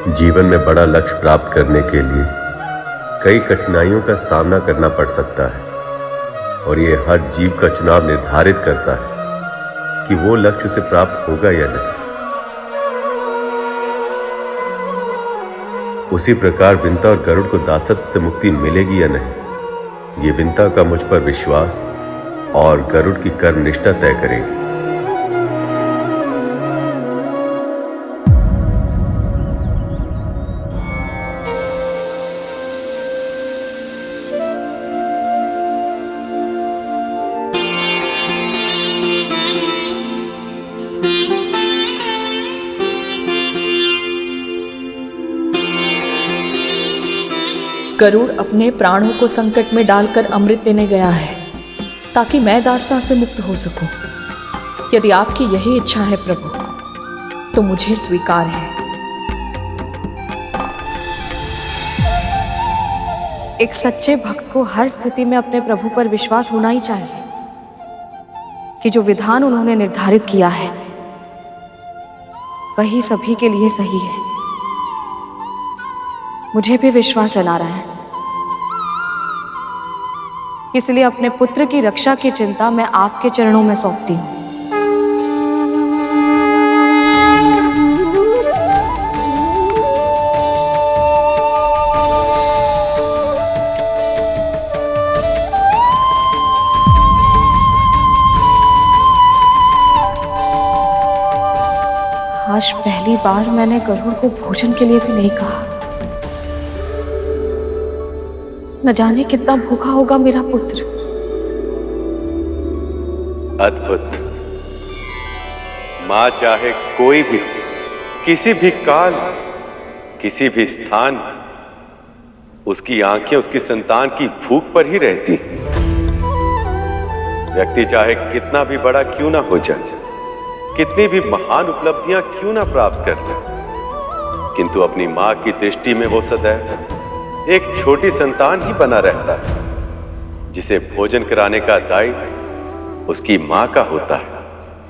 जीवन में बड़ा लक्ष्य प्राप्त करने के लिए कई कठिनाइयों का सामना करना पड़ सकता है और ये हर जीव का चुनाव निर्धारित करता है कि वो लक्ष्य उसे प्राप्त होगा या नहीं। उसी प्रकार विंता और गरुड़ को दासत्व से मुक्ति मिलेगी या नहीं, ये विंता का मुझ पर विश्वास और गरुड़ की कर्मनिष्ठा तय करेगी। गरुड़ अपने प्राणों को संकट में डालकर अमृत देने गया है ताकि मैं दास्तां से मुक्त हो सकूं। यदि आपकी यही इच्छा है प्रभु, तो मुझे स्वीकार है। एक सच्चे भक्त को हर स्थिति में अपने प्रभु पर विश्वास होना ही चाहिए कि जो विधान उन्होंने निर्धारित किया है वही सभी के लिए सही है। मुझे भी विश्वास है नारायण, इसलिए अपने पुत्र की रक्षा की चिंता मैं आपके चरणों में सौंपती हूँ। आज पहली बार मैंने गरुड़ को भोजन के लिए भी नहीं कहा। न जाने कितना भूखा होगा मेरा पुत्र। अद्भुत। मां चाहे कोई भी हो, किसी भी काल, किसी भी स्थान, उसकी आंखें उसकी संतान की भूख पर ही रहती। व्यक्ति चाहे कितना भी बड़ा क्यों ना हो जाए, कितनी भी महान उपलब्धियां क्यों ना प्राप्त कर ले, किंतु अपनी मां की दृष्टि में वो सदैव एक छोटी संतान ही बना रहता है, जिसे भोजन कराने का दायित्व उसकी मां का होता है।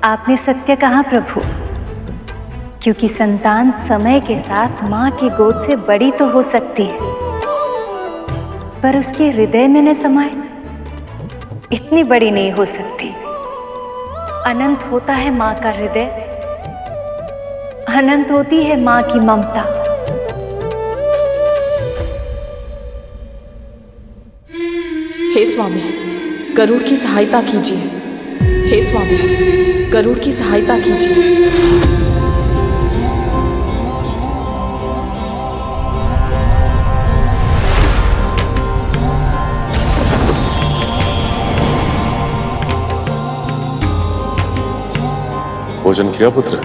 आपने सत्य कहा प्रभु, क्योंकि संतान समय के साथ मां की गोद से बड़ी तो हो सकती है, पर उसके हृदय में न समाए इतनी बड़ी नहीं हो सकती। अनंत होता है मां का हृदय, अनंत होती है मां की ममता। हे स्वामी, गरुड़ की सहायता कीजिए। हे स्वामी, गरुड़ की सहायता कीजिए। भोजन किया पुत्र?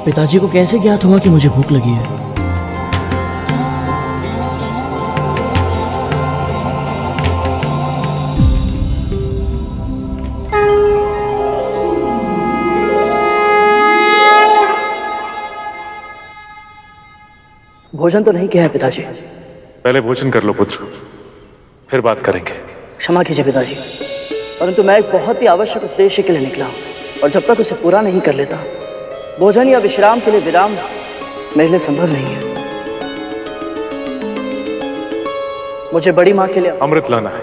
पिताजी को कैसे ज्ञात हुआ कि मुझे भूख लगी है? भोजन तो नहीं किया है पिताजी। पहले भोजन कर लो पुत्र, फिर बात करेंगे। क्षमा कीजिए पिताजी, परंतु मैं एक बहुत ही आवश्यक उद्देश्य के लिए निकला हूँ और जब तक उसे पूरा नहीं कर लेता, भोजन या विश्राम के लिए विराम मेरे लिए संभव नहीं है। मुझे बड़ी माँ के लिए अमृत लाना है।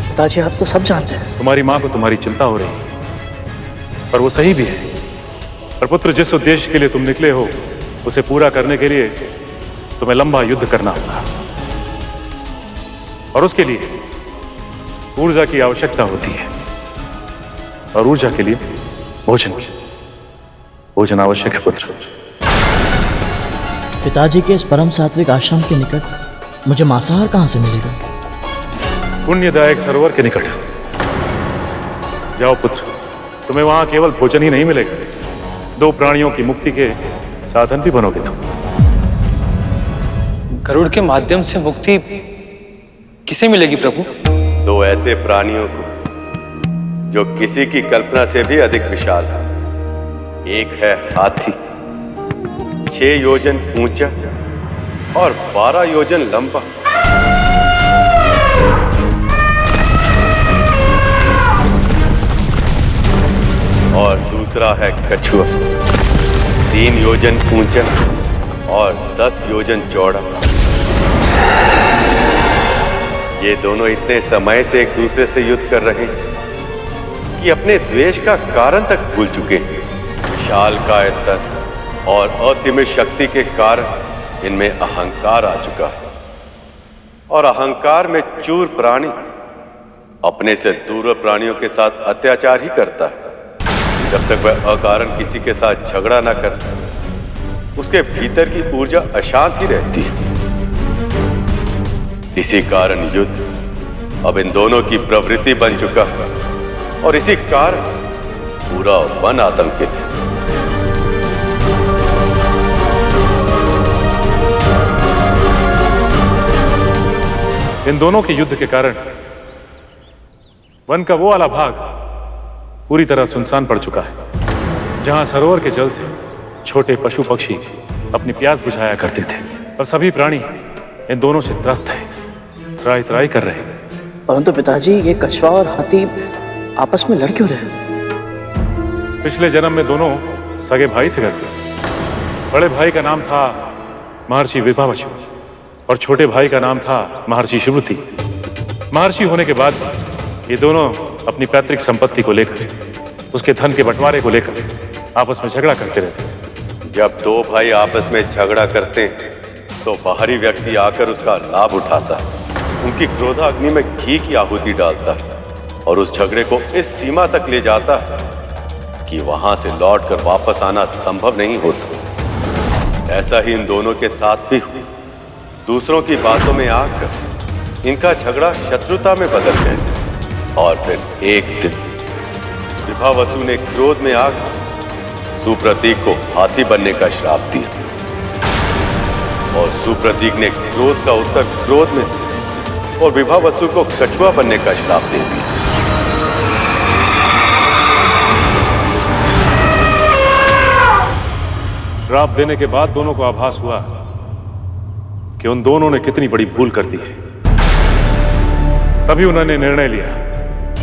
पिताजी आप तो सब जानते हैं। तुम्हारी माँ को तुम्हारी चिंता हो रही है, पर वो सही भी है। पर पुत्र, जिस उद्देश्य के लिए तुम निकले हो उसे पूरा करने के लिए तुम्हें लंबा युद्ध करना होगा, और उसके लिए ऊर्जा की आवश्यकता होती है, और ऊर्जा के लिए भोजन आवश्यक है पुत्र। पिताजी के इस परम सात्विक आश्रम के निकट मुझे मांसाहार कहां से मिलेगा? पुण्यदायक सरोवर के निकट जाओ पुत्र, तुम्हें वहां केवल भोजन ही नहीं मिलेगा, 2 प्राणियों की मुक्ति के साधन भी बनोगे तुम। गरुड़ के माध्यम से मुक्ति किसे मिलेगी प्रभु? 2 ऐसे प्राणियों को जो किसी की कल्पना से भी अधिक विशाल है। एक है हाथी, 6 योजन ऊंचा और 12 योजन लंबा, और दूसरा है कछुआ, 3 योजन ऊंचा और 10 योजन चौड़ा। ये दोनों इतने समय से एक दूसरे से युद्ध कर रहे हैं कि अपने द्वेष का कारण तक भूल चुके हैं। विशाल कायरता और असीमित शक्ति के कारण इनमें अहंकार आ चुका है, और अहंकार में चूर प्राणी अपने से दूर प्राणियों के साथ अत्याचार ही करता है। जब तक वह अकारण किसी के साथ झगड़ा ना कर, उसके भीतर की ऊर्जा अशांत ही रहती है। इसी कारण युद्ध अब इन दोनों की प्रवृत्ति बन चुका है, और इसी कारण पूरा वन आतंकित है। इन दोनों के युद्ध के कारण वन का वो वाला भाग पूरी तरह सुनसान पड़ चुका है, जहां सरोवर के जल से छोटे पशु पक्षी अपनी प्यास बुझाया करते थे, और सभी प्राणी इन दोनों से त्रस्त है, त्राई त्राई कर रहे हैं। परंतु पिताजी, ये कछुआ और हाथी आपस में लड़ क्यों रहे? पिछले जन्म में दोनों सगे भाई थे करके। बड़े भाई का नाम था महर्षि विभावसु और छोटे भाई का नाम था महर्षि सुश्रुति। महर्षि होने के बाद ये दोनों अपनी पैतृक संपत्ति को लेकर, उसके धन के बंटवारे को लेकर आपस में झगड़ा करते रहते। जब दो भाई आपस में झगड़ा करते तो बाहरी व्यक्ति आकर उसका लाभ उठाता है, उनकी क्रोधाग्नि में घी की आहुति डालता है और उस झगड़े को इस सीमा तक ले जाता है कि वहां से लौटकर वापस आना संभव नहीं होता। ऐसा ही इन दोनों के साथ भी हुआ। दूसरों की बातों में आकर इनका झगड़ा शत्रुता में बदल गया, और फिर एक दिन विभावसु ने क्रोध में आकर सुप्रतीक को हाथी बनने का श्राप दिया, और सुप्रतीक ने क्रोध का उत्तर क्रोध में और विभावसु को कछुआ बनने का श्राप दे दिया। श्राप देने के बाद दोनों को आभास हुआ कि उन दोनों ने कितनी बड़ी भूल कर दी है। तभी उन्होंने निर्णय लिया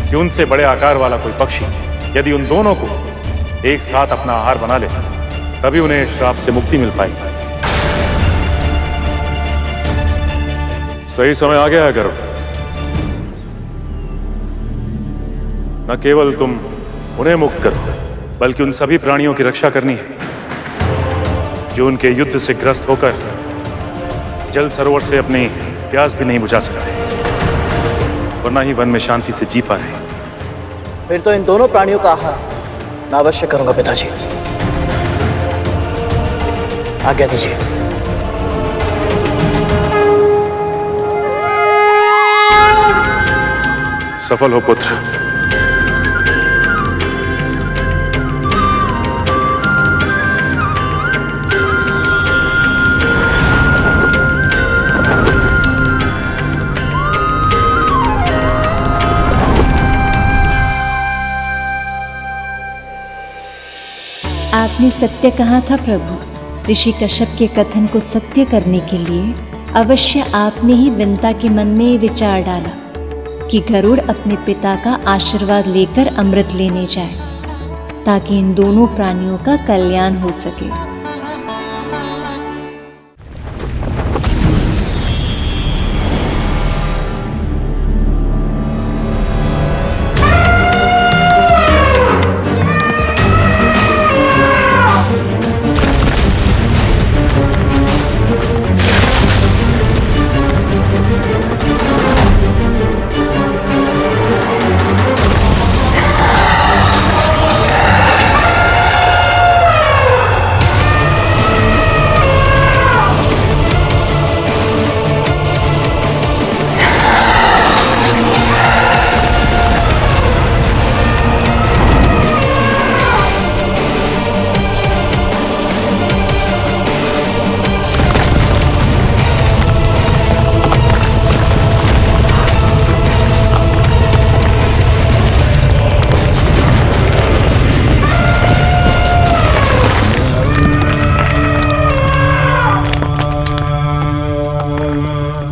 कि उनसे बड़े आकार वाला कोई पक्षी यदि उन दोनों को एक साथ अपना आहार बना ले, तभी उन्हें श्राप से मुक्ति मिल पाएगी। सही समय आ गया है गरुड़। न केवल तुम उन्हें मुक्त करो, बल्कि उन सभी प्राणियों की रक्षा करनी है जो उनके युद्ध से ग्रस्त होकर जल सरोवर से अपनी प्यास भी नहीं बुझा सकते, और न ही वन में शांति से जी पा रहे। फिर तो इन दोनों प्राणियों का आहार मैं अवश्य करूंगा पिताजी। आज्ञा दीजिए। सफल हो पुत्र। आपने सत्य कहा था प्रभु। ऋषि कश्यप के कथन को सत्य करने के लिए अवश्य आपने ही विंता के मन में ये विचार डाला कि गरुड़ अपने पिता का आशीर्वाद लेकर अमृत लेने जाए, ताकि इन दोनों प्राणियों का कल्याण हो सके।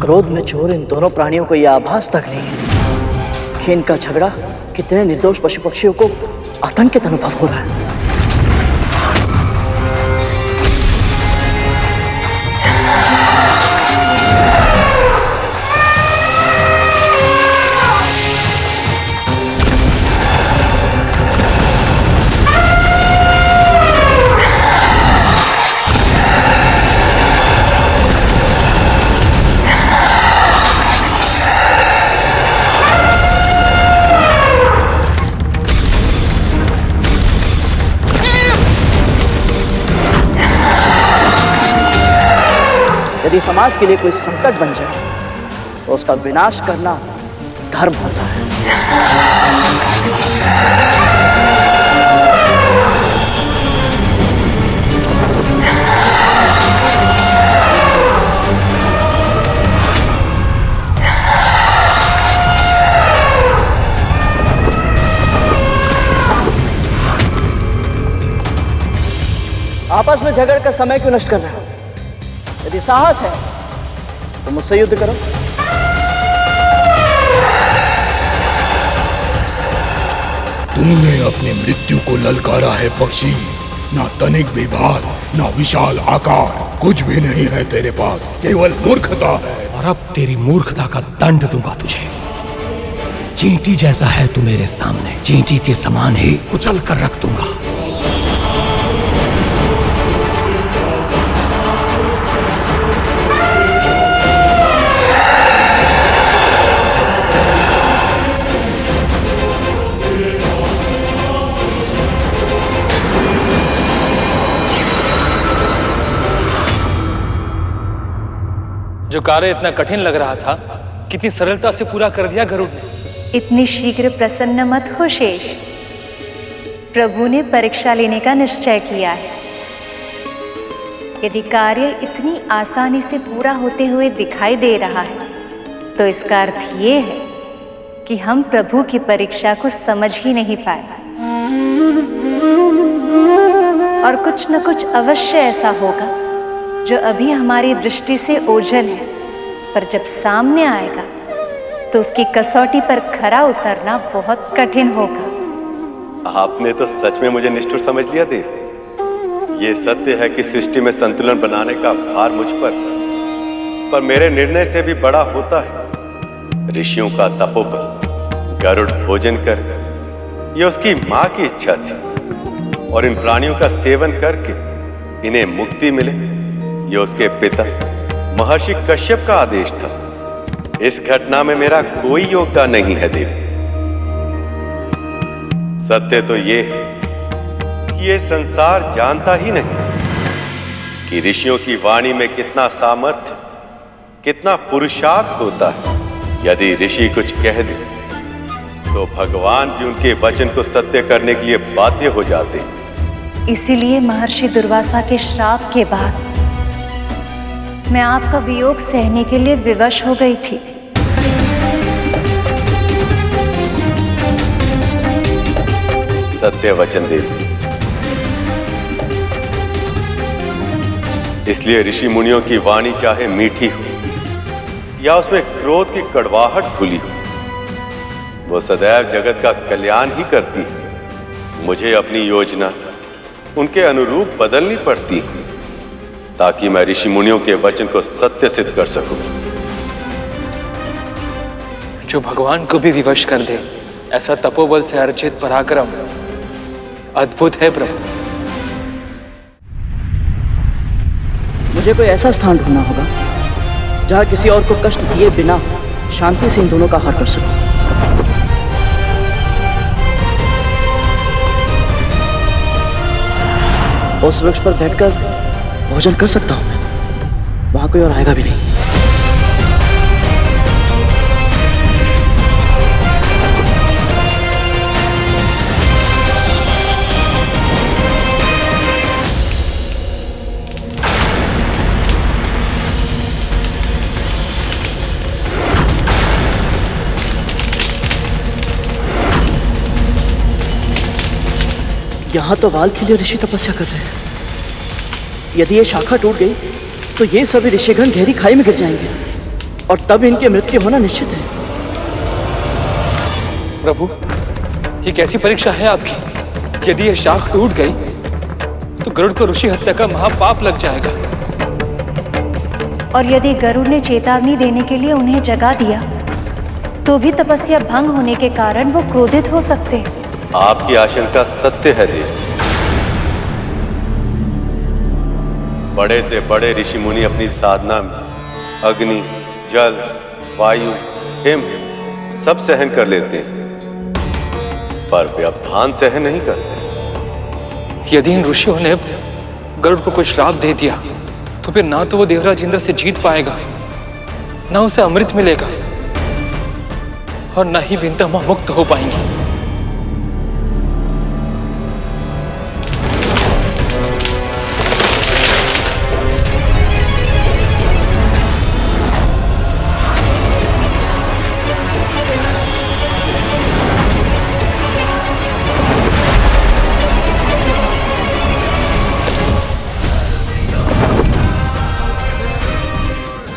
क्रोध में चोर इन दोनों प्राणियों को यह आभास तक नहीं है कि इनका झगड़ा कितने निर्दोष पशु पक्षियों को आतंकित अनुभव हो रहा है। यदि समाज के लिए कोई संकट बन जाए तो उसका विनाश करना धर्म होता है। आपस में झगड़ कर समय क्यों नष्ट कर रहे हो? यदि साहस है तो मुझसे युद्ध करो। तुमने अपनी मृत्यु को ललकारा है पक्षी। ना तनिक विभाग, ना विशाल आकार, कुछ भी नहीं है तेरे पास, केवल मूर्खता है। और अब तेरी मूर्खता का दंड दूंगा तुझे। चींटी जैसा है तू मेरे सामने, चींटी के समान ही कुचल कर रख दूंगा। जो कार्य इतना कठिन लग रहा था, कितनी सरलता से पूरा कर दिया गरुड़ ने। इतनी शीघ्र प्रसन्न मत हो शेष। प्रभु ने परीक्षा लेने का निश्चय किया है। यदि कार्य इतनी आसानी से पूरा होते हुए दिखाई दे रहा है तो इसका अर्थ ये है कि हम प्रभु की परीक्षा को समझ ही नहीं पाए, और कुछ न कुछ अवश्य ऐसा होगा जो अभी हमारी दृष्टि से ओझल है, पर जब सामने आएगा तो उसकी कसौटी पर खरा उतरना बहुत कठिन होगा। आपने तो सच में मुझे निष्ठुर समझ लिया देव। ये सत्य है कि सृष्टि में संतुलन बनाने का भार मुझ पर मेरे निर्णय से भी बड़ा होता है। ऋषियों का तपोबल, गरुड़ भोजन कर, यह उसकी मां की इच्छा थी, और इन प्राणियों का सेवन करके इन्हें मुक्ति मिले, यह उसके पिता महर्षि कश्यप का आदेश था। इस घटना में मेरा कोई योगदान नहीं है देवी। सत्य तो यह है कि यह संसार जानता ही नहीं कि ऋषियों की वाणी में कितना सामर्थ्य, कितना पुरुषार्थ होता है। यदि ऋषि कुछ कह दे तो भगवान भी उनके वचन को सत्य करने के लिए बाध्य हो जाते। इसीलिए महर्षि दुर्वासा के श्राप के बाद मैं आपका वियोग सहने के लिए विवश हो गई थी। सत्य वचन देवी। इसलिए ऋषि मुनियों की वाणी चाहे मीठी हो या उसमें क्रोध की कड़वाहट घुली हो, वो सदैव जगत का कल्याण ही करती है। मुझे अपनी योजना उनके अनुरूप बदलनी पड़ती है ताकि मैं ऋषि मुनियों के वचन को सत्य सिद्ध कर सकूं। जो भगवान को भी विवश कर दे, ऐसा तपोबल से अर्जित पराक्रम अद्भुत है प्रभु। मुझे कोई ऐसा स्थान ढूंढना होगा जहां किसी और को कष्ट दिए बिना शांति से इन दोनों का हर कर सकूं। उस वृक्ष पर बैठकर भोजन कर सकता हूं मैं, वहां कोई और आएगा भी नहीं। यहां तो वाल के लिए ऋषि तपस्या कर रहे हैं। यदि ये शाखा टूट गई तो ये सभी ऋषिगण गहरी खाई में गिर जाएंगे और तब इनकी मृत्यु होना निश्चित है। प्रभु, ये कैसी परीक्षा है आपकी? यदि ये शाख टूट गई तो गरुड़ को ऋषि हत्या का महापाप लग जाएगा। और यदि गरुड़ ने चेतावनी देने के लिए उन्हें जगा दिया तो भी तपस्या भंग होने के कारण वो क्रोधित हो सकते हैं। आपकी आशंका सत्य है देव। बड़े से बड़े ऋषि मुनि अपनी साधना में अग्नि, जल, वायु, हिम सब सहन कर लेते हैं, पर व्यवधान सहन नहीं करते। यदि इन ऋषियों ने गरुड़ को कोई श्राप दे दिया तो फिर ना तो वो देवराज इंद्र से जीत पाएगा, ना उसे अमृत मिलेगा, और ना ही विंता मां मुक्त हो पाएंगी।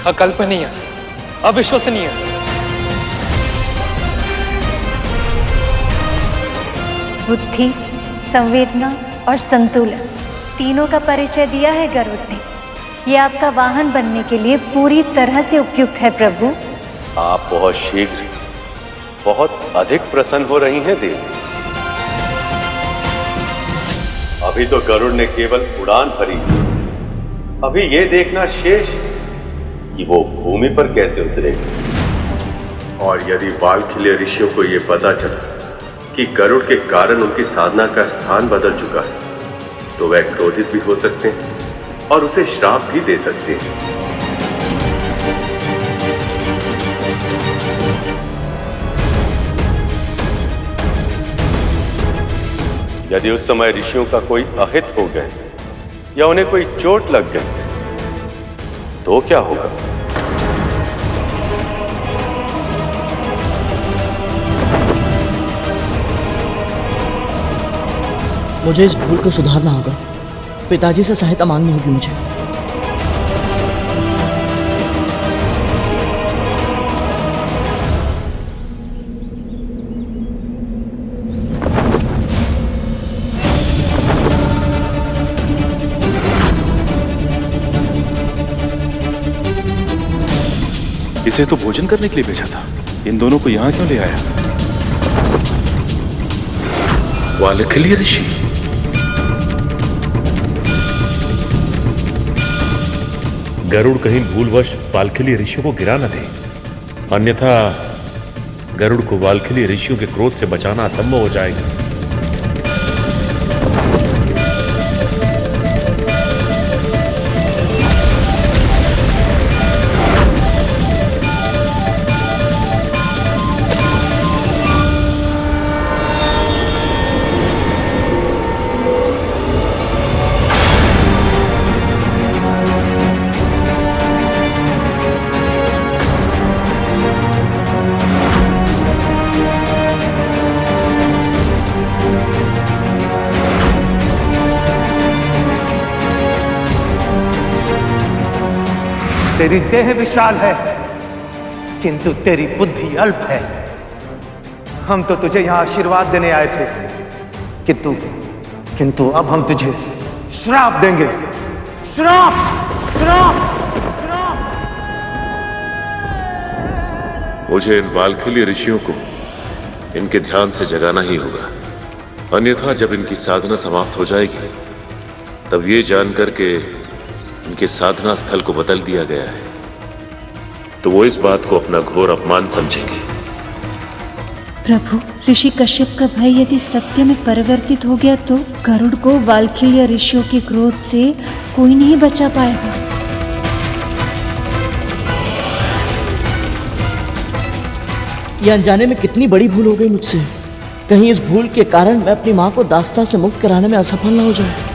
अकल्पनीय, अविश्वसनीय। बुद्धि, संवेदना और संतुलन तीनों का परिचय दिया है गरुड़ ने। ये आपका वाहन बनने के लिए पूरी तरह से उपयुक्त है प्रभु। आप बहुत शीघ्र, बहुत अधिक प्रसन्न हो रही हैं देवी। अभी तो गरुड़ ने केवल उड़ान भरी, अभी ये देखना शेष कि वो भूमि पर कैसे उतरेगा। और यदि वाल्खिल्य ऋषियों को यह पता चला कि गरुड़ के कारण उनकी साधना का स्थान बदल चुका है, तो वह क्रोधित भी हो सकते हैं और उसे श्राप भी दे सकते हैं। यदि उस समय ऋषियों का कोई अहित हो गए या उन्हें कोई चोट लग गई तो क्या होगा? मुझे इस भूल को सुधारना होगा। पिताजी से सहायता मांगनी होगी मुझे। इसे तो भोजन करने के लिए भेजा था, इन दोनों को यहां क्यों ले आया? वाल्खिल्य ऋषि, गरुड़ कहीं भूलवश वाल्खिल्य ऋषियों को गिरा न दे, अन्यथा गरुड़ को वाल्खिल्य ऋषियों के क्रोध से बचाना असंभव हो जाएगा। तेरी देह विशाल है, किंतु तेरी बुद्धि अल्प है। हम तो तुझे यहां आशीर्वाद देने आए थे, किंतु अब हम तुझे श्राप देंगे। श्राप, श्राप, श्राप। मुझे इन वाल्खिल्य ऋषियों को इनके ध्यान से जगाना ही होगा, अन्यथा जब इनकी साधना समाप्त हो जाएगी तब ये जानकर के इनके साधना स्थल को बदल दिया गया है, तो वो इस बात को अपना घोर अपमान समझेंगे। प्रभु, ऋषि कश्यप का भय यदि सत्य में परिवर्तित हो गया तो गरुड़ को वाल्खिल्य ऋषियों के क्रोध से कोई नहीं बचा पाएगा। ये अनजाने में कितनी बड़ी भूल हो गई मुझसे। कहीं इस भूल के कारण मैं अपनी माँ को दास्ता से मुक्त कराने में असफल न हो जाऊं।